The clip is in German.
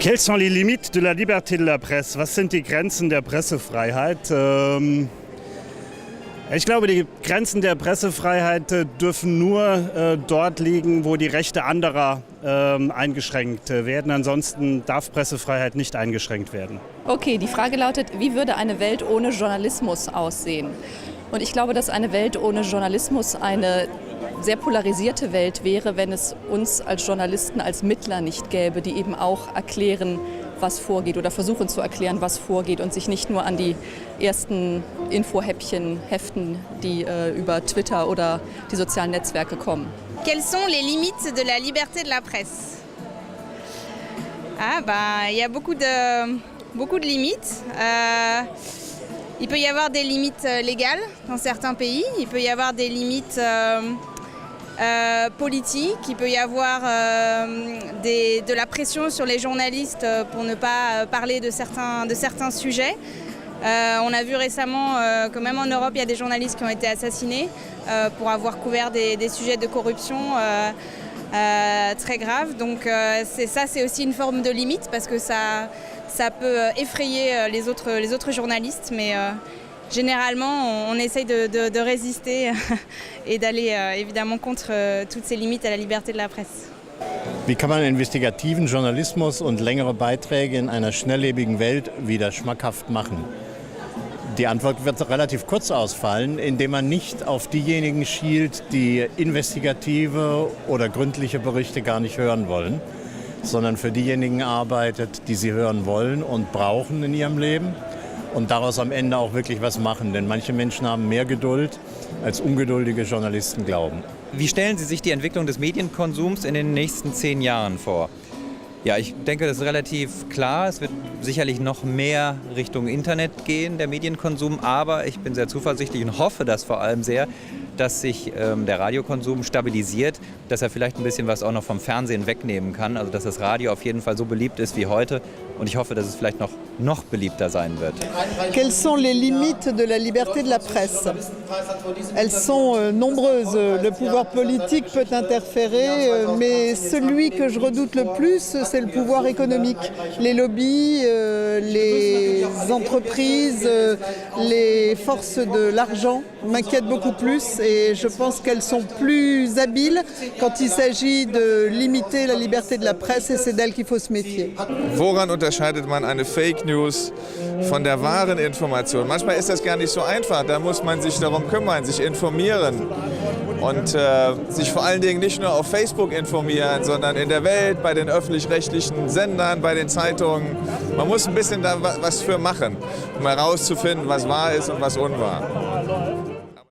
Quelles sont les limites de la liberté de la presse? Was sind die Grenzen der Pressefreiheit? Ich glaube, die Grenzen der Pressefreiheit dürfen nur dort liegen, wo die Rechte anderer eingeschränkt werden. Ansonsten darf Pressefreiheit nicht eingeschränkt werden. Okay, die Frage lautet, wie würde eine Welt ohne Journalismus aussehen? Und ich glaube, dass eine Welt ohne Journalismus eine sehr polarisierte Welt wäre, wenn es uns als Journalisten, als Mittler nicht gäbe, die eben auch erklären, was vorgeht oder versuchen zu erklären, was vorgeht und sich nicht nur an die ersten Infohäppchen heften, die über Twitter oder die sozialen Netzwerke kommen. Quelles sont les limites de la liberté de la presse? Il y a beaucoup de limites. Il peut y avoir des limites légales dans certains pays, il peut y avoir des limites politique, il peut y avoir de la pression sur les journalistes pour ne pas parler de certains sujets. On a vu récemment que même en Europe, il y a des journalistes qui ont été assassinés pour avoir couvert des sujets de corruption très graves. Donc c'est aussi une forme de limite parce que ça peut effrayer les autres journalistes. Mais généralement, on essaye de résister et d'aller évidemment contre toutes ces limites à la liberté de la presse. Wie kann man investigativen Journalismus und längere Beiträge in einer schnelllebigen Welt wieder schmackhaft machen? Die Antwort wird relativ kurz ausfallen, indem man nicht auf diejenigen schielt, die investigative oder gründliche Berichte gar nicht hören wollen, sondern für diejenigen arbeitet, die sie hören wollen und brauchen in ihrem Leben. Und daraus am Ende auch wirklich was machen. Denn manche Menschen haben mehr Geduld, als ungeduldige Journalisten glauben. Wie stellen Sie sich die Entwicklung des Medienkonsums in den nächsten 10 Jahren vor? Ja, ich denke, das ist relativ klar. Es wird sicherlich noch mehr Richtung Internet gehen, der Medienkonsum. Aber ich bin sehr zuversichtlich und hoffe das vor allem sehr, dass sich der Radiokonsum stabilisiert, dass er vielleicht ein bisschen was auch noch vom Fernsehen wegnehmen kann. Also dass das Radio auf jeden Fall so beliebt ist wie heute. Und ich hoffe, dass es vielleicht noch beliebter sein wird. Quelles sont les limites de la liberté de la presse? Elles sont nombreuses. Le pouvoir politique peut interférer, mais celui que je redoute le plus, c'est le pouvoir économique. Les lobbies, les entreprises, les forces de l'argent m'inquiètent beaucoup plus et je pense qu'elles sont plus habiles quand il s'agit de limiter la liberté de la presse et c'est d'elles qu'il faut se méfier. Woran unterscheidet man eine Fake News von der wahren Information? Manchmal ist das gar nicht so einfach, da muss man sich darum kümmern, sich informieren und sich vor allen Dingen nicht nur auf Facebook informieren, sondern in der Welt, bei den öffentlich-rechtlichen Sendern, bei den Zeitungen. Man muss ein bisschen da was für machen, um herauszufinden, was wahr ist und was unwahr.